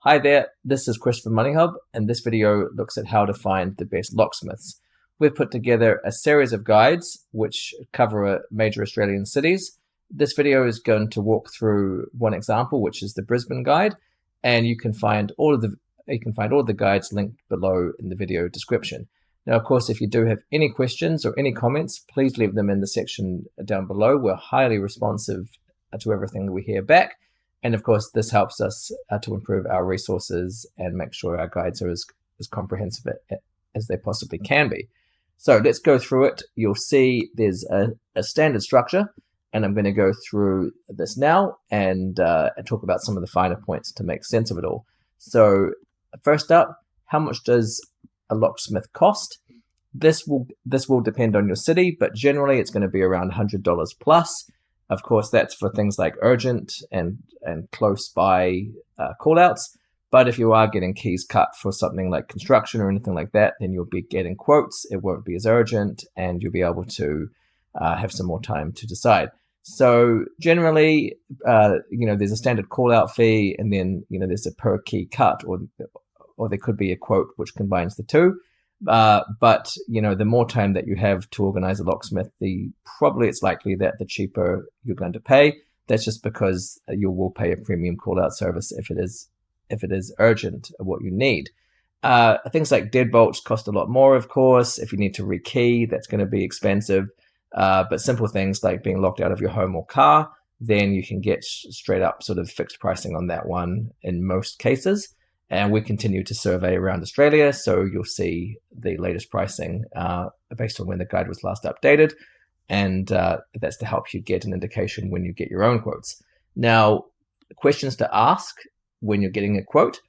Hi there, this is Chris from MoneyHub, and this video looks at how to find the best locksmiths. We've put together a series of guides which cover major Australian cities. This video is going to walk through one example, which is the Brisbane guide, and you can find all of the guides linked below in the video description. Now, of course, if you do have any questions or any comments, please leave them in the section down below. We're highly responsive to everything that we hear back. And of course, this helps us to improve our resources and make sure our guides are as comprehensive as they possibly can be. So let's go through it. You'll see there's a standard structure, and I'm going to go through this now and talk about some of the finer points to make sense of it all. So first up, how much does a locksmith cost? This will depend on your city, but generally it's going to be around $100 plus. Of course, that's for things like urgent and close by callouts. But if you are getting keys cut for something like construction or anything like that, then you'll be getting quotes. It won't be as urgent, and you'll be able to have some more time to decide. So generally, there's a standard callout fee, and then there's a per key cut, or there could be a quote which combines the two. But the more time that you have to organize a locksmith, probably it's likely that the cheaper you're going to pay. That's just because you will pay a premium call out service if it is urgent what you need. Things like deadbolts cost a lot more, of course. If you need to rekey, that's going to be expensive. But simple things like being locked out of your home or car, then you can get straight up sort of fixed pricing on that one in most cases. And we continue to survey around Australia, so you'll see the latest pricing based on when the guide was last updated. And that's to help you get an indication when you get your own quotes. Now, questions to ask when you're getting a quote.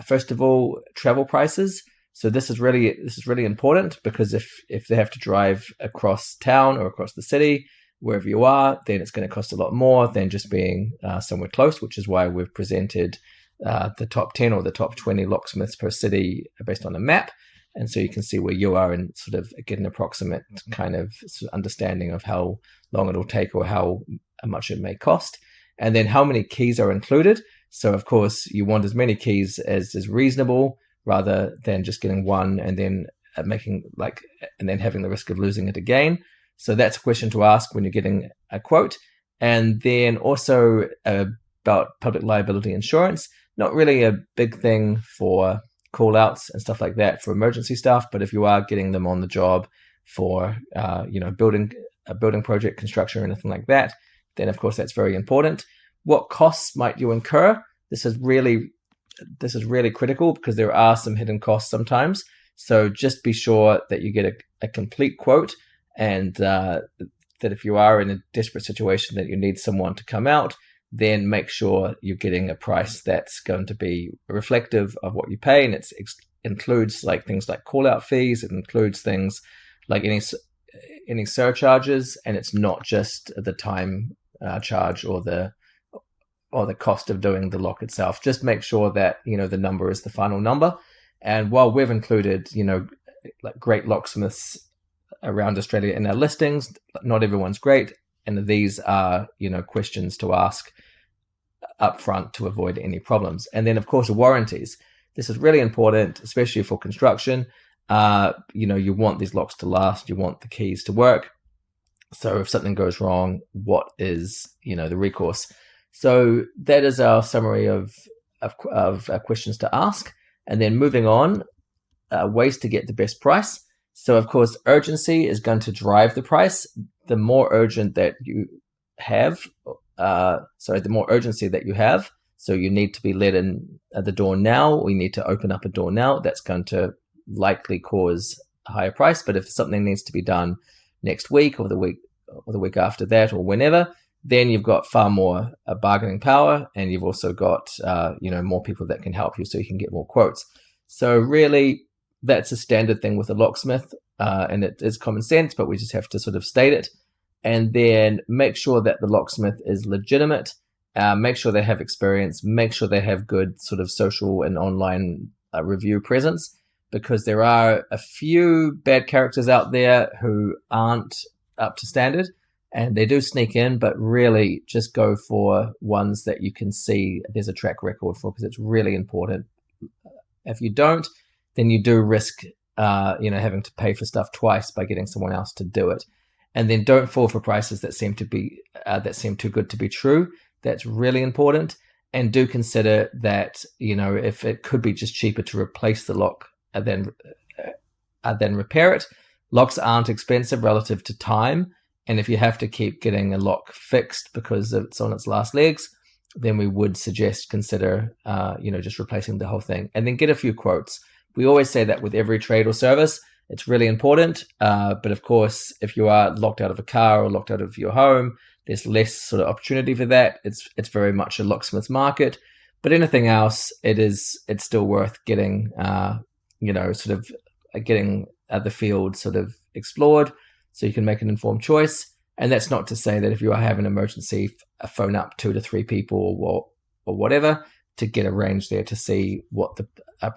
First of all, travel prices. So this is really important, because if they have to drive across town or across the city, wherever you are, then it's going to cost a lot more than just being somewhere close, which is why we've presented the top 10 or the top 20 locksmiths per city based on a map. And so you can see where you are and sort of get an approximate kind of understanding of how long it'll take or how much it may cost. And then how many keys are included. So of course you want as many keys as is reasonable, rather than just getting one and then having the risk of losing it again. So that's a question to ask when you're getting a quote. And then also about public liability insurance. Not really a big thing for call outs and stuff like that for emergency stuff, but if you are getting them on the job for building project, construction, or anything like that, then of course that's very important. What costs might you incur? This is really critical, because there are some hidden costs sometimes. So just be sure that you get a complete quote, and that if you are in a desperate situation that you need someone to come out, then make sure you're getting a price that's going to be reflective of what you pay. And it includes things like call out fees. It includes things like any surcharges, and it's not just the time charge or the cost of doing the lock itself. Just make sure that the number is the final number. And while we've included great locksmiths around Australia in our listings, not everyone's great, and these are questions to ask up front to avoid any problems. And then of course warranties. This is really important, especially for construction. You want these locks to last, you want the keys to work. So if something goes wrong, what is the recourse? So that is our summary of questions to ask. And then moving on, ways to get the best price. So of course, urgency is going to drive the price. The more urgent that you have, the more urgency that you have, so you need to be let in at the door now, we need to open up a door now, that's going to likely cause a higher price. But if something needs to be done next week or the week after that or whenever, then you've got far more bargaining power, and you've also got more people that can help you, so you can get more quotes. So really, that's a standard thing with a locksmith, and it is common sense, but we just have to sort of state it. And then make sure that the locksmith is legitimate. Make sure they have experience. Make sure they have good sort of social and online review presence, because there are a few bad characters out there who aren't up to standard. And they do sneak in, but really just go for ones that you can see there's a track record for, because it's really important. If you don't, then you do risk having to pay for stuff twice by getting someone else to do it. And then don't fall for prices that seem too good to be true. That's really important. And do consider that, if it could be just cheaper to replace the lock than repair it. Locks aren't expensive relative to time. And if you have to keep getting a lock fixed because it's on its last legs, then we would suggest consider, just replacing the whole thing. And then get a few quotes. We always say that with every trade or service. It's really important. But of course, if you are locked out of a car or locked out of your home, there's less sort of opportunity for that. It's very much a locksmith's market. But anything else, it's still worth getting, getting the field sort of explored so you can make an informed choice. And that's not to say that if you have an emergency, phone up 2 to 3 people or whatever to get a range there to see what the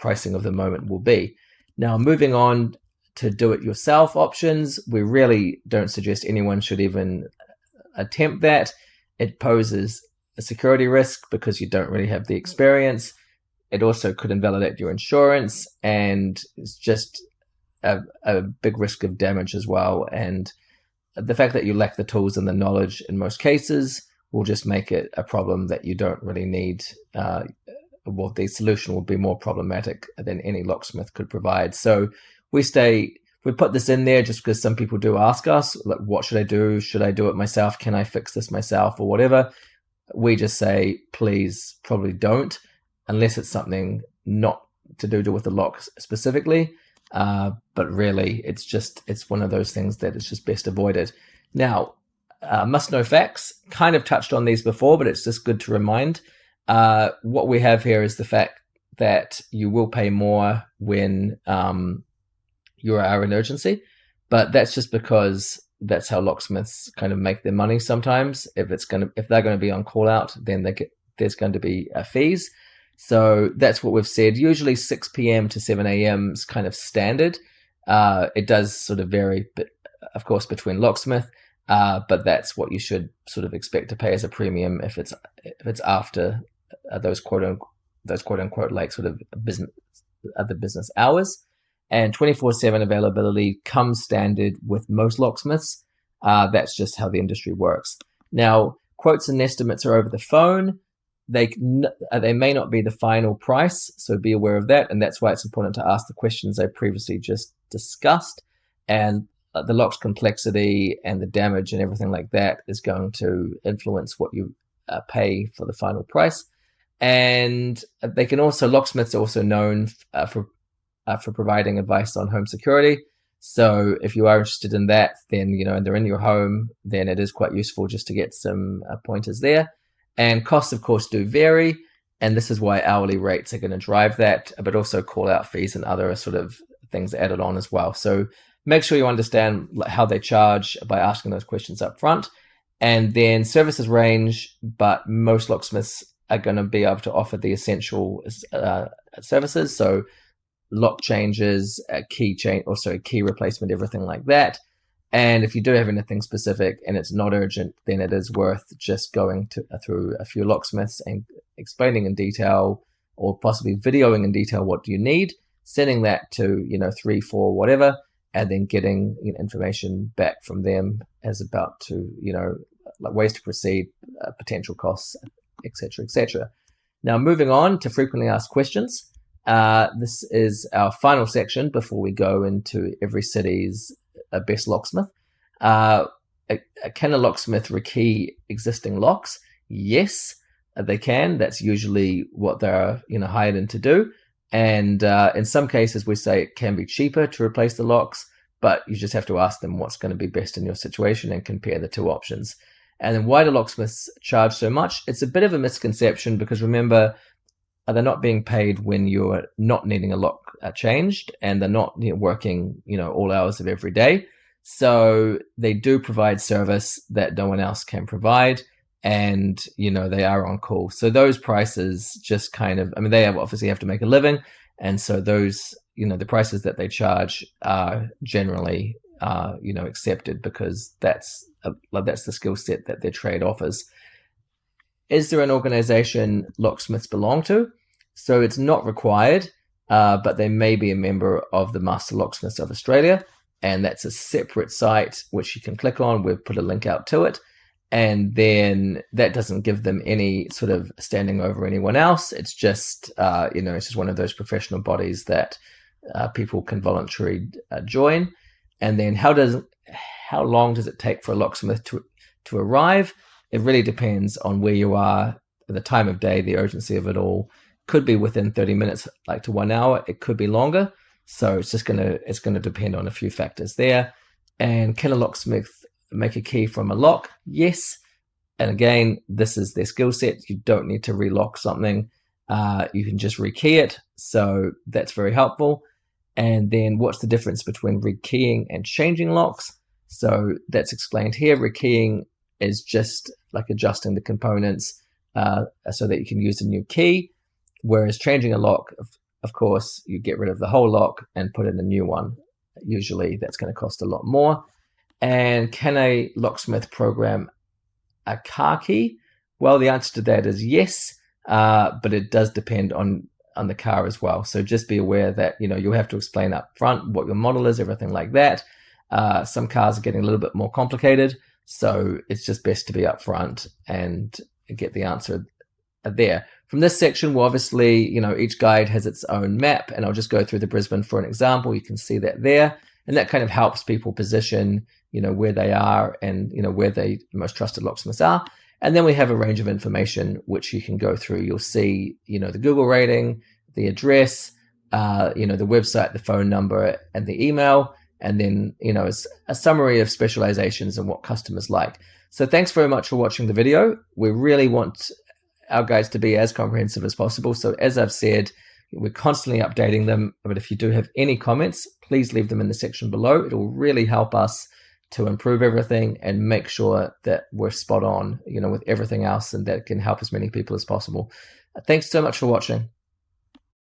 pricing of the moment will be. Now, moving on to do-it-yourself options, we really don't suggest anyone should even attempt that. It poses a security risk because you don't really have the experience. It also could invalidate your insurance, and it's just a big risk of damage as well. And the fact that you lack the tools and the knowledge in most cases will just make it a problem that you don't really need. The solution will be more problematic than any locksmith could provide. So we put this in there just because some people do ask us, like, what should I do? Should I do it myself? Can I fix this myself or whatever? We just say, please, probably don't, unless it's something not to do with the lock specifically. But really, it's one of those things that is just best avoided. Now, must know facts. Kind of touched on these before, but it's just good to remind. What we have here is the fact that you will pay more when you are an emergency, but that's just because that's how locksmiths kind of make their money sometimes. If they're going to be on call out, then there's going to be fees. So that's what we've said. Usually 6 p.m. to 7 a.m. is kind of standard. It does sort of vary, but of course, between locksmith. But that's what you should sort of expect to pay as a premium if it's after those quote unquote like sort of business hours. And 24/7 availability comes standard with most locksmiths. That's just how the industry works. Now, quotes and estimates are over the phone. They may not be the final price, so be aware of that. And that's why it's important to ask the questions I previously just discussed. And the lock's complexity and the damage and everything like that is going to influence what you pay for the final price. And locksmiths are also known for providing advice on home security. So if you are interested in that, then, and they're in your home, then it is quite useful just to get some pointers there. And costs, of course, do vary. And this is why hourly rates are going to drive that, but also call out fees and other sort of things added on as well. So make sure you understand how they charge by asking those questions up front. And then services range, but most locksmiths are going to be able to offer the essential services. So lock changes, key replacement, everything like that. And if you do have anything specific and it's not urgent, then it is worth just going through a few locksmiths and explaining in detail, or possibly videoing in detail what do you need, sending that to 3, 4, whatever, and then getting information back from them as about to like ways to proceed, potential costs, etc., etc. Now, moving on to frequently asked questions. This is our final section before we go into every city's best locksmith. Can a locksmith rekey existing locks? Yes, they can. That's usually what they're hired in to do. And in some cases, we say it can be cheaper to replace the locks, but you just have to ask them what's going to be best in your situation and compare the two options. And then why do locksmiths charge so much? It's a bit of a misconception because remember, they're not being paid when you're not needing a lock changed, and they're not working all hours of every day. So they do provide service that no one else can provide, and they are on call. So those prices just they obviously have to make a living, and so those the prices that they charge are generally are, accepted, because that's the skill set that their trade offers. Is there an organization locksmiths belong to? So it's not required, but they may be a member of the Master Locksmiths of Australia, and that's a separate site which you can click on. We've put a link out to it, and then that doesn't give them any sort of standing over anyone else. It's just, it's just one of those professional bodies that people can voluntarily join. And then how long does it take for a locksmith to arrive? It really depends on where you are, the time of day, the urgency of it all. Could be within 30 minutes, like to 1 hour. It could be longer. So it's going to depend on a few factors there. And can a locksmith make a key from a lock? Yes. And again, this is their skill set. You don't need to relock something. You can just rekey it. So that's very helpful. And then what's the difference between rekeying and changing locks? So that's explained here. Rekeying is just like adjusting the components so that you can use a new key. Whereas changing a lock, of course, you get rid of the whole lock and put in a new one. Usually that's going to cost a lot more. And can a locksmith program a car key? Well, the answer to that is yes, but it does depend on the car as well. So just be aware that, you'll have to explain up front what your model is, everything like that. Some cars are getting a little bit more complicated, so it's just best to be upfront and get the answer there. From this section, well, obviously, each guide has its own map, and I'll just go through the Brisbane for an example. You can see that there, and that kind of helps people position, where they are and, where the most trusted locksmiths are. And then we have a range of information which you can go through. You'll see, the Google rating, the address, the website, the phone number, and the email. And then, it's a summary of specializations and what customers like. So thanks very much for watching the video. We really want our guides to be as comprehensive as possible. So as I've said, we're constantly updating them. But if you do have any comments, please leave them in the section below. It will really help us to improve everything and make sure that we're spot on, with everything else, and that can help as many people as possible. Thanks so much for watching.